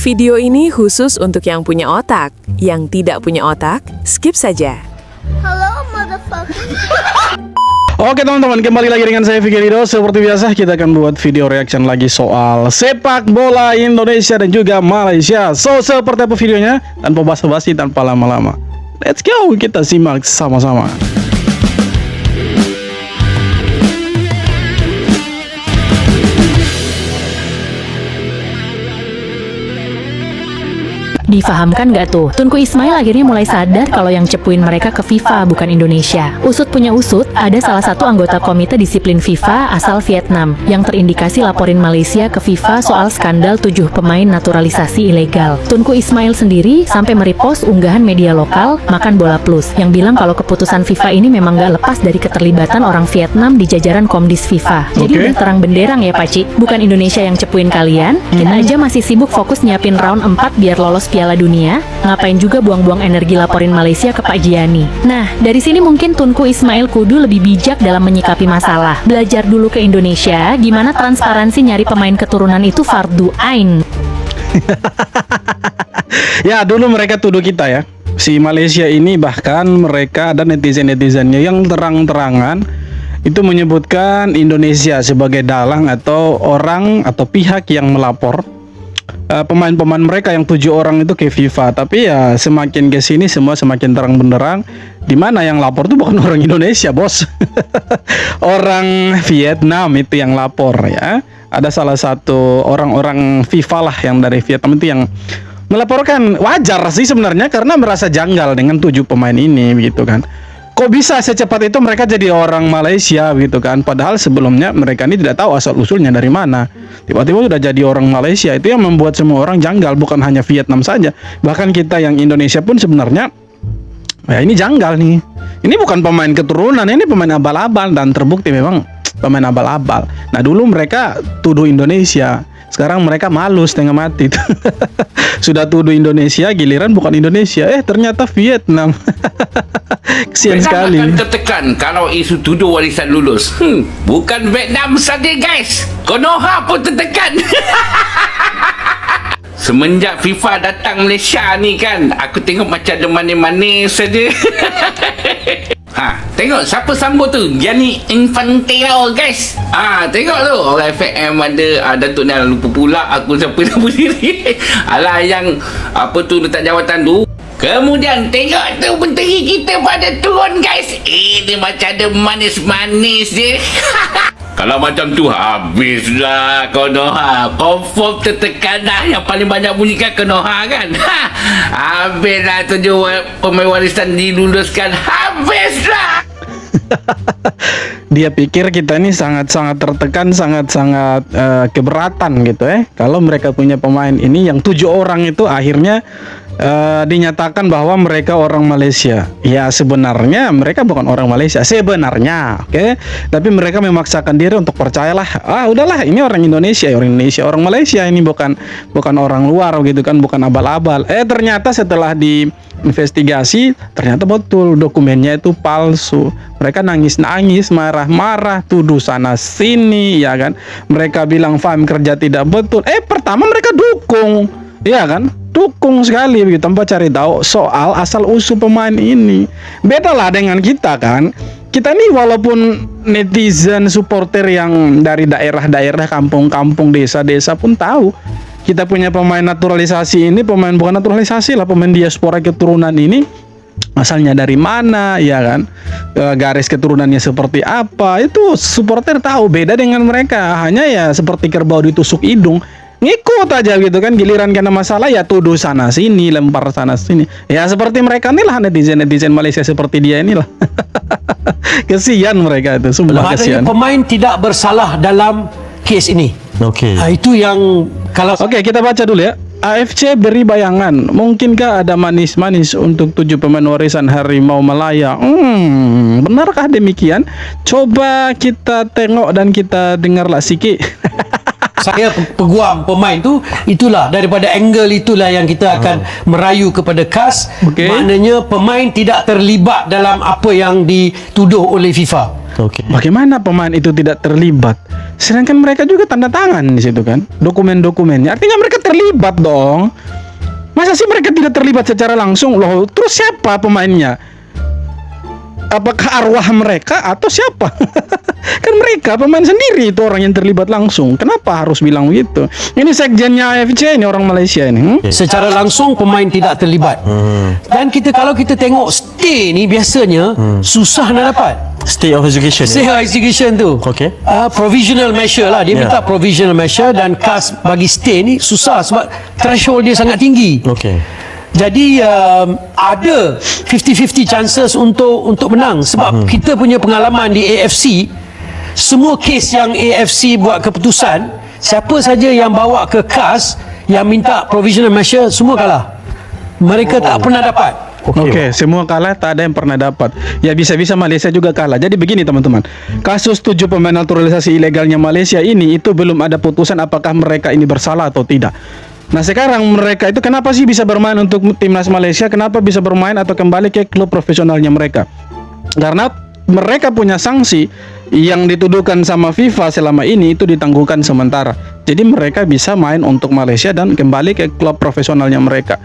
Video ini khusus untuk yang punya otak. Yang tidak punya otak, skip saja. Hello, motherfucker. Oke teman-teman, kembali lagi dengan saya Vicky Rido. Seperti biasa kita akan buat video reaction lagi soal sepak bola Indonesia dan juga Malaysia. So, seperti apa videonya? Tanpa basa-basi, tanpa lama-lama, let's go, kita simak sama-sama. Difahamkan gak tuh, Tunku Ismail akhirnya mulai sadar kalau yang cepuin mereka ke FIFA bukan Indonesia. Usut punya usut, ada salah satu anggota komite disiplin FIFA asal Vietnam yang terindikasi laporin Malaysia ke FIFA soal skandal 7 pemain naturalisasi ilegal. Tunku Ismail sendiri sampai merepost unggahan media lokal Makan Bola Plus yang bilang kalau keputusan FIFA ini memang gak lepas dari keterlibatan orang Vietnam di jajaran Komdis FIFA. Jadi udah terang benderang ya Paci, bukan Indonesia yang cepuin kalian, kita aja masih sibuk fokus nyiapin round 4 biar lolos Piala Dunia, ngapain juga buang-buang energi laporin Malaysia ke Pak Giani. Nah, dari sini mungkin Tunku Ismail kudu lebih bijak dalam menyikapi masalah. Belajar dulu ke Indonesia, gimana transparansi nyari pemain keturunan itu fardu ain. Ya, dulu mereka tuduh kita ya, si Malaysia ini, bahkan mereka dan netizen-netizennya yang terang-terangan itu menyebutkan Indonesia sebagai dalang atau orang atau pihak yang melapor pemain-pemain mereka yang 7 orang itu ke FIFA. Tapi ya semakin ke sini semua semakin terang benderang di mana yang lapor tuh bukan orang Indonesia, bos. Orang Vietnam itu yang lapor ya. Ada salah satu orang-orang FIFA lah yang dari Vietnam itu yang melaporkan. Wajar sih sebenarnya karena merasa janggal dengan 7 pemain ini begitu kan. Kok bisa secepat itu mereka jadi orang Malaysia gitu kan? Padahal sebelumnya mereka ini tidak tahu asal usulnya dari mana. Tiba-tiba sudah jadi orang Malaysia. Itu yang membuat semua orang janggal, bukan hanya Vietnam saja. Bahkan kita yang Indonesia pun sebenarnya ya ini janggal nih. Ini bukan pemain keturunan, ini pemain abal-abal dan terbukti memang pemain abal-abal. Nah, dulu mereka tuduh Indonesia. Sekarang mereka malu setengah mati. Sudah tuduh Indonesia, giliran bukan Indonesia. Ternyata Vietnam. Kesian sekali. Akan tertekan kalau isu tuduh warisan lulus. Bukan Vietnam saja guys, Konoha pun tertekan. Semenjak FIFA datang Malaysia ni kan, aku tengok macam ada manis-manis saja. Tengok siapa sambut tu, Gianni Infantino guys. Tengok tu orang FM ada Datuk Nel, lupa pula aku siapa nama diri. Alah yang apa tu letak jawatan tu. Kemudian tengok tu menteri kita pada turun guys. Ini macam ada manis-manis je. Kalau macam tu habislah Konoha. Confirm tertekan dah. Yang paling banyak bunyikan Konoha kan. Habislah 7 pemain warisan diluluskan. Habislah. Dia pikir kita ini sangat-sangat tertekan, sangat-sangat keberatan gitu kalau mereka punya pemain ini yang 7 orang itu akhirnya dinyatakan bahwa mereka orang Malaysia. Ya sebenarnya mereka bukan orang Malaysia sebenarnya, tapi mereka memaksakan diri untuk percayalah, udahlah ini orang Indonesia, orang Malaysia ini bukan orang luar gitu kan, bukan abal-abal. Ternyata setelah diinvestigasi ternyata betul dokumennya itu palsu. Mereka nangis-nangis, marah-marah, tuduh sana sini ya kan. Mereka bilang FAM kerja tidak betul. Pertama mereka dukung, ya kan? Dukung sekali begitu tanpa cari tahu soal asal usul pemain ini. Beda lah dengan kita kan. Kita nih walaupun netizen supporter yang dari daerah-daerah, kampung-kampung, desa-desa pun tahu kita punya pemain naturalisasi ini, pemain bukan naturalisasi lah, pemain diaspora keturunan ini asalnya dari mana ya kan, garis keturunannya seperti apa, itu supporter tahu. Beda dengan mereka, hanya ya seperti kerbau ditusuk hidung, ngikut aja gitu kan. Giliran kena masalah ya tuduh sana sini, lempar sana sini. Ya seperti mereka inilah netizen Malaysia seperti dia inilah. Kesian mereka itu, sumpah kesian. Pemain tidak bersalah dalam kes ini. Itu yang kalau kita baca dulu ya. AFC beri bayangan, mungkinkah ada manis-manis untuk 7 pemain warisan Harimau Malaya? Benarkah demikian? Coba kita tengok dan kita dengarlah Siki. saya peguam pemain tu, itulah daripada angle itulah yang kita akan merayu kepada KAS. Maknanya pemain tidak terlibat dalam apa yang dituduh oleh FIFA. Oke. Bagaimana pemain itu tidak terlibat? Sedangkan mereka juga tanda tangan di situ kan, dokumen-dokumennya. Artinya mereka terlibat dong. Masa sih mereka tidak terlibat secara langsung loh? Terus siapa pemainnya? Apakah arwah mereka atau siapa? Kan mereka pemain sendiri itu orang yang terlibat langsung. Kenapa harus bilang begitu? Ini sekjennya AFC ini orang Malaysia ini. Secara langsung pemain tidak terlibat. Dan kalau kita tengok stay ni biasanya susah nak dapat. Stay of execution. Stay of execution tu. Okey. Provisional measure lah. Dia minta provisional measure dan kas bagi stay ni susah sebab threshold dia sangat tinggi. Okey. Jadi ada 50-50 chances untuk menang sebab kita punya pengalaman di AFC, semua kes yang AFC buat keputusan, siapa saja yang bawa ke KAS yang minta provisional measure semua kalah. Mereka tak pernah dapat. Oke, semua kalah, tak ada yang pernah dapat. Ya bisa-bisa Malaysia juga kalah. Jadi begini teman-teman, kasus 7 pemain naturalisasi ilegalnya Malaysia ini itu belum ada putusan apakah mereka ini bersalah atau tidak. Nah sekarang mereka itu kenapa sih bisa bermain untuk timnas Malaysia? Kenapa bisa bermain atau kembali ke klub profesionalnya mereka? Karena mereka punya sanksi yang dituduhkan sama FIFA selama ini itu ditangguhkan sementara. Jadi mereka bisa main untuk Malaysia dan kembali ke klub profesionalnya mereka.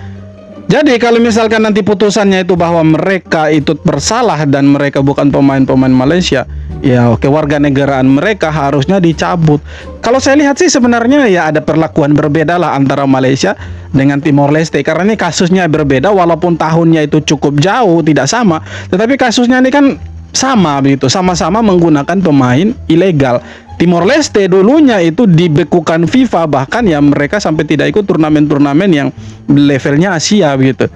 Jadi kalau misalkan nanti putusannya itu bahwa mereka itu bersalah dan mereka bukan pemain-pemain Malaysia, ya kewarganegaraan mereka harusnya dicabut. Kalau saya lihat sih sebenarnya ya ada perlakuan berbeda lah antara Malaysia dengan Timor Leste, karena ini kasusnya berbeda walaupun tahunnya itu cukup jauh tidak sama, tetapi kasusnya ini kan sama begitu, sama-sama menggunakan pemain ilegal. Timor Leste dulunya itu dibekukan FIFA, bahkan ya mereka sampai tidak ikut turnamen-turnamen yang levelnya Asia begitu.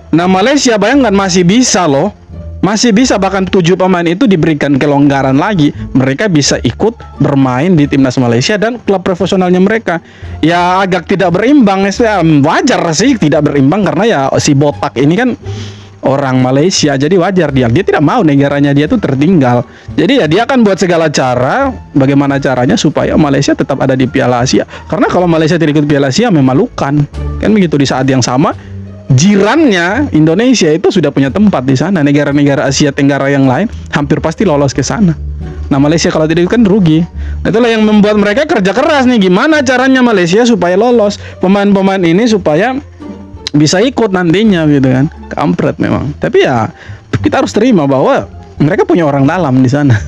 Nah Malaysia bayangkan masih bisa loh, masih bisa, bahkan 7 pemain itu diberikan kelonggaran lagi, mereka bisa ikut bermain di timnas Malaysia dan klub profesionalnya mereka. Ya agak tidak berimbang, wajar sih tidak berimbang karena ya si botak ini kan orang Malaysia, jadi wajar dia tidak mau negaranya dia tuh tertinggal. Jadi ya dia akan buat segala cara bagaimana caranya supaya Malaysia tetap ada di Piala Asia. Karena kalau Malaysia tidak ikut Piala Asia memalukan. Kan begitu, di saat yang sama jirannya Indonesia itu sudah punya tempat di sana. Negara-negara Asia Tenggara yang lain hampir pasti lolos ke sana. Nah Malaysia kalau tidak kan rugi. Itulah yang membuat mereka kerja keras nih, gimana caranya Malaysia supaya lolos, pemain-pemain ini supaya bisa ikut nantinya gitu kan. Kampret memang. Tapi ya kita harus terima bahwa mereka punya orang dalam di sana.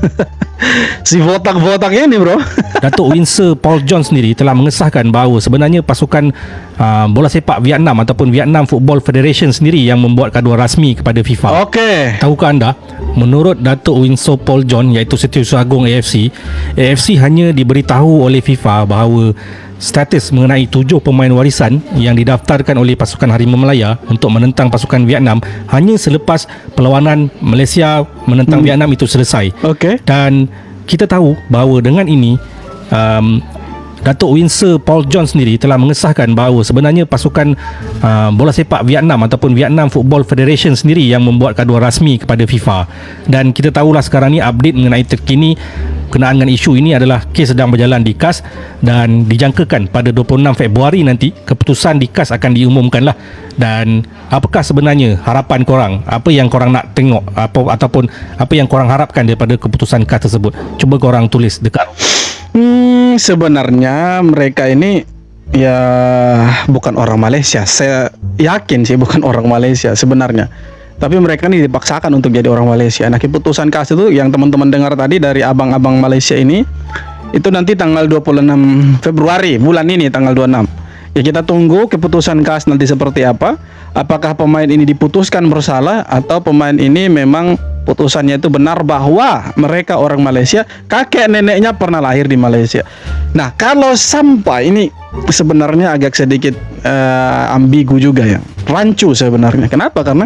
Si botak-botak ini bro. Datuk Winsor Paul John sendiri telah mengesahkan bahawa sebenarnya pasukan bola sepak Vietnam ataupun Vietnam Football Federation sendiri yang membuat kaduan rasmi kepada FIFA. Okey. Tahukah anda, menurut Datuk Winsor Paul John iaitu Setiausaha Agung AFC hanya diberitahu oleh FIFA bahawa status mengenai 7 pemain warisan yang didaftarkan oleh pasukan Harimau Melaya untuk menentang pasukan Vietnam hanya selepas perlawanan Malaysia menentang Vietnam itu selesai. Okey. Dan kita tahu bahawa dengan ini Datuk Winsor Paul John sendiri telah mengesahkan bahawa sebenarnya pasukan bola sepak Vietnam ataupun Vietnam Football Federation sendiri yang membuat kaduan rasmi kepada FIFA. Dan kita tahulah sekarang ni update mengenai terkini berkenaan dengan isu ini adalah kes sedang berjalan di KAS dan dijangkakan pada 26 Februari nanti keputusan di KAS akan diumumkan lah. Dan apakah sebenarnya harapan korang, apa yang korang nak tengok ataupun apa yang korang harapkan daripada keputusan KAS tersebut? Cuba korang tulis dekat. Sebenarnya mereka ini ya bukan orang Malaysia. Saya yakin sih bukan orang Malaysia sebenarnya. Tapi mereka ini dipaksakan untuk jadi orang Malaysia. Nah keputusan KAS itu yang teman-teman dengar tadi dari abang-abang Malaysia ini, itu nanti tanggal 26 Februari bulan ini tanggal 26. Ya kita tunggu keputusan KAS nanti seperti apa. Apakah pemain ini diputuskan bersalah atau pemain ini memang putusannya itu benar bahwa mereka orang Malaysia, kakek neneknya pernah lahir di Malaysia. Nah kalau sampai ini sebenarnya agak sedikit ambigu juga ya, rancu sebenarnya. Kenapa? Karena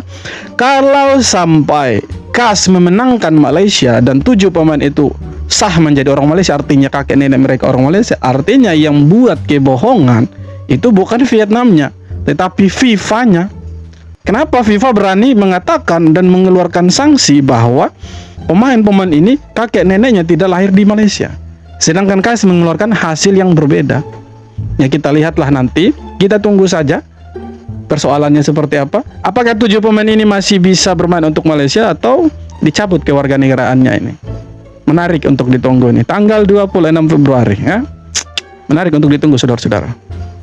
kalau sampai KAS memenangkan Malaysia dan 7 pemain itu sah menjadi orang Malaysia, artinya kakek nenek mereka orang Malaysia, artinya yang buat kebohongan itu bukan Vietnamnya tetapi FIFA-nya. Kenapa FIFA berani mengatakan dan mengeluarkan sanksi bahwa pemain-pemain ini kakek neneknya tidak lahir di Malaysia, sedangkan KAS mengeluarkan hasil yang berbeda? Ya kita lihatlah nanti, kita tunggu saja persoalannya seperti apa. Apakah 7 pemain ini masih bisa bermain untuk Malaysia atau dicabut kewarganegaraannya ini? Menarik untuk ditunggu nih. Tanggal 26 Februari ya. Menarik untuk ditunggu saudara-saudara.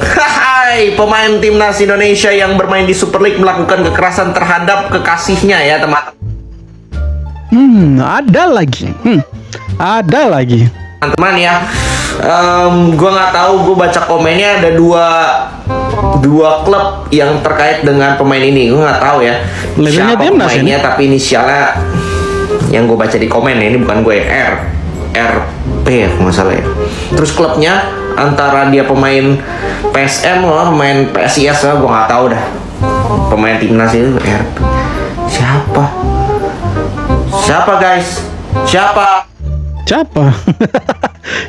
Hai, pemain timnas Indonesia yang bermain di Super League melakukan kekerasan terhadap kekasihnya ya teman-teman. Ada lagi. Ada lagi. Teman-teman ya, gue nggak tahu, gue baca komennya ada dua klub yang terkait dengan pemain ini. Gue nggak tahu ya Labelnya siapa timnas pemainnya, ini. tapi inisialnya yang gue baca di komen ya, ini bukan gue, RP ya kalau nggak salah ya. Terus klubnya antara dia pemain PSM loh, pemain PSIS lah, gue nggak tahu dah. Pemain timnas itu RP. Siapa guys? Siapa?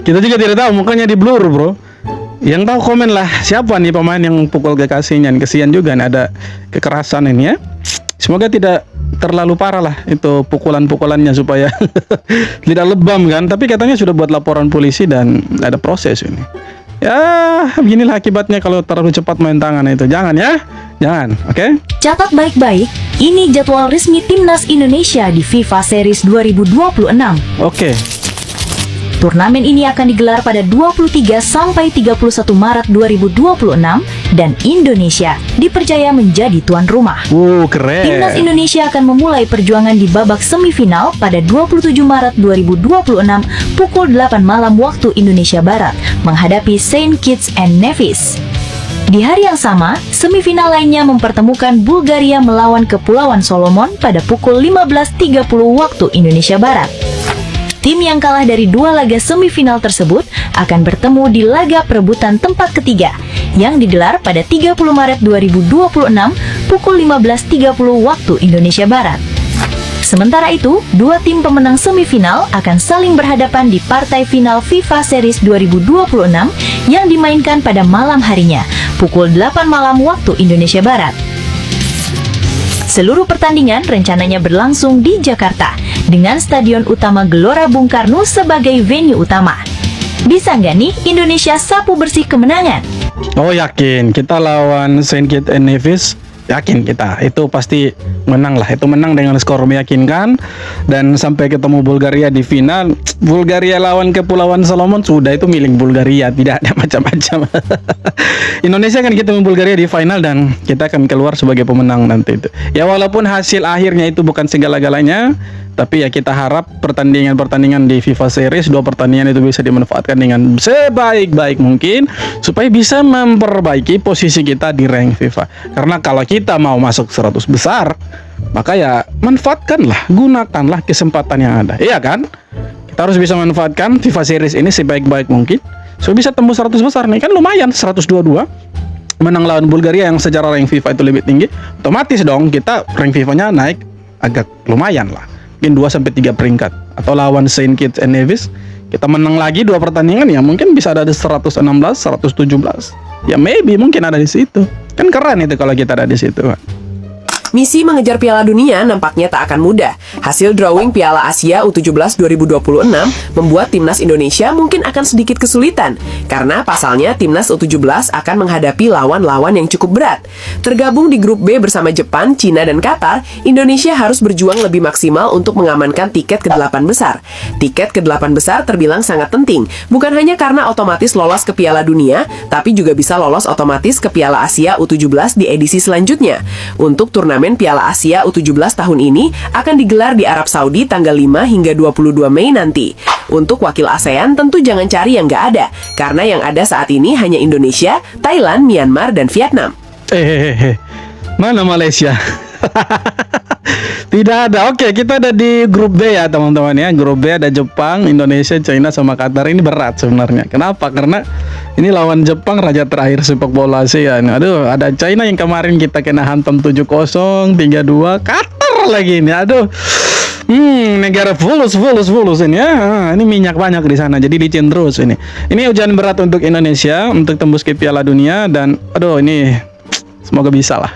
Kita juga tidak tahu, mukanya di blur bro. Yang tahu komen lah, siapa nih pemain yang pukul kekasihnya. Kesian juga nih, ada kekerasan ini ya. Semoga tidak terlalu parah lah itu pukulan-pukulannya, supaya tidak lebam kan. Tapi katanya sudah buat laporan polisi dan ada proses ini. Ya beginilah akibatnya kalau terlalu cepat main tangan itu. Jangan ya, jangan, oke? Catat baik-baik, ini jadwal resmi Timnas Indonesia di FIFA Series 2026. Oke. Turnamen ini akan digelar pada 23 sampai 31 Maret 2026 dan Indonesia dipercaya menjadi tuan rumah. Keren. Timnas Indonesia akan memulai perjuangan di babak semifinal pada 27 Maret 2026 pukul 8 malam waktu Indonesia Barat menghadapi Saint Kitts and Nevis. Di hari yang sama, semifinal lainnya mempertemukan Bulgaria melawan Kepulauan Solomon pada pukul 15.30 waktu Indonesia Barat. Tim yang kalah dari dua laga semifinal tersebut akan bertemu di laga perebutan tempat ketiga yang digelar pada 30 Maret 2026 pukul 15.30 waktu Indonesia Barat. Sementara itu, dua tim pemenang semifinal akan saling berhadapan di partai final FIFA Series 2026 yang dimainkan pada malam harinya, pukul 8 malam waktu Indonesia Barat. Seluruh pertandingan rencananya berlangsung di Jakarta, dengan Stadion Utama Gelora Bung Karno sebagai venue utama. Bisa nggak nih Indonesia sapu bersih kemenangan? Oh yakin, kita lawan Saint Kitts and Nevis. Yakin kita, itu pasti menang lah. Itu menang dengan skor meyakinkan. Dan sampai ketemu Bulgaria di final, Bulgaria lawan Kepulauan Solomon, sudah itu milik Bulgaria, tidak ada macam-macam. Indonesia kan ketemu Bulgaria di final dan kita akan keluar sebagai pemenang nanti itu. Ya walaupun hasil akhirnya itu bukan segala-galanya, tapi ya kita harap pertandingan-pertandingan di FIFA Series, dua pertandingan itu bisa dimanfaatkan dengan sebaik-baik mungkin supaya bisa memperbaiki posisi kita di rank FIFA. Karena kalau kita mau masuk 100 besar, maka ya manfaatkanlah, gunakanlah kesempatan yang ada. Iya kan? Kita harus bisa manfaatkan FIFA Series ini sebaik-baik mungkin supaya bisa tembus 100 besar nih. Kan lumayan 122. Menang lawan Bulgaria yang secara rank FIFA itu lebih tinggi, otomatis dong kita rank FIFA-nya naik agak lumayan lah. Mungkin 2-3 peringkat. Atau lawan Saint Kitts and Nevis, kita menang lagi 2 pertandingan, ya mungkin bisa ada di 116, 117. Ya maybe mungkin ada di situ. Kan keren itu kalau kita ada di situ. Misi mengejar Piala Dunia nampaknya tak akan mudah. Hasil drawing Piala Asia U17 2026 membuat Timnas Indonesia mungkin akan sedikit kesulitan. Karena pasalnya Timnas U17 akan menghadapi lawan-lawan yang cukup berat. Tergabung di grup B bersama Jepang, Cina, dan Qatar, Indonesia harus berjuang lebih maksimal untuk mengamankan tiket ke-8 besar. Tiket ke-8 besar terbilang sangat penting, bukan hanya karena otomatis lolos ke Piala Dunia, tapi juga bisa lolos otomatis ke Piala Asia U17 di edisi selanjutnya. Untuk turnamen Piala Asia U17 tahun ini akan digelar di Arab Saudi tanggal 5 hingga 22 Mei nanti. Untuk wakil ASEAN tentu jangan cari yang nggak ada, karena yang ada saat ini hanya Indonesia, Thailand, Myanmar, dan Vietnam. Mana Malaysia? Tidak ada. Oke, kita ada di grup B ya teman-teman ya. Grup B ada Jepang, Indonesia, China, sama Qatar. Ini berat sebenarnya. Kenapa? Karena ini lawan Jepang, raja terakhir sepak bola Asia. Aduh, ada China yang kemarin kita kena hantam 7-0, 3-2. Qatar lagi ini. Aduh. Negara fulus ini ya. Ini minyak banyak di sana, jadi licin terus ini. Ini ujian berat untuk Indonesia untuk tembus ke Piala Dunia dan aduh ini semoga bisa lah.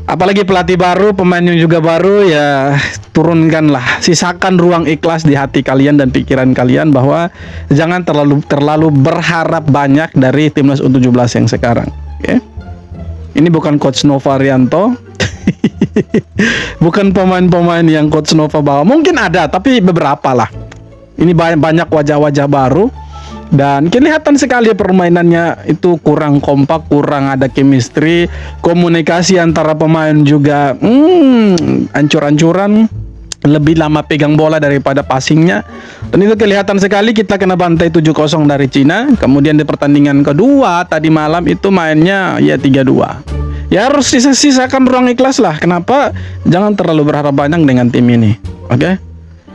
Apalagi pelatih baru, pemainnya juga baru, ya turunkanlah, sisakan ruang ikhlas di hati kalian dan pikiran kalian bahwa jangan terlalu berharap banyak dari timnas U17 yang sekarang. Okay? Ini bukan Coach Nova Rianto, bukan pemain-pemain yang Coach Nova bawa. Mungkin ada, tapi beberapa lah. Ini banyak wajah-wajah baru dan kelihatan sekali permainannya itu kurang kompak, kurang ada chemistry, komunikasi antara pemain juga ancur-ancuran, lebih lama pegang bola daripada passingnya. Dan itu kelihatan sekali kita kena bantai 7-0 dari Cina. Kemudian di pertandingan kedua tadi malam itu mainnya ya 3-2. Ya harus sisakan ruang ikhlas lah. Kenapa? Jangan terlalu berharap banyak dengan tim ini. Oke?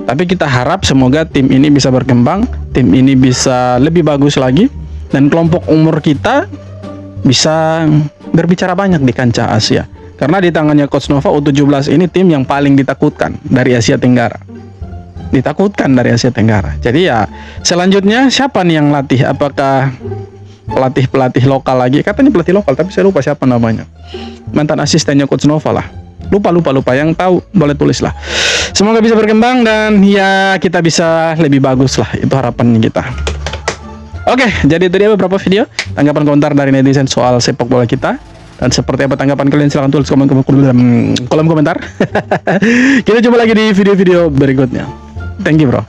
Tapi kita harap semoga tim ini bisa berkembang, tim ini bisa lebih bagus lagi, dan kelompok umur kita bisa berbicara banyak di kancah Asia. Karena di tangannya Coach Nova, U17 ini tim yang paling ditakutkan dari Asia Tenggara. Ditakutkan dari Asia Tenggara. Jadi ya selanjutnya siapa nih yang latih? Apakah pelatih lokal lagi? Katanya pelatih lokal, tapi saya lupa siapa namanya. Mantan asistennya Coach Nova lah. Lupa. Yang tahu boleh tulis lah. Semoga bisa berkembang dan ya kita bisa lebih bagus lah. Itu harapan kita. Oke, jadi itu dia beberapa video tanggapan komentar dari netizen soal sepak bola kita. Dan seperti apa tanggapan kalian, silahkan tulis kolom komentar. Kita coba lagi di video-video berikutnya. Thank you bro.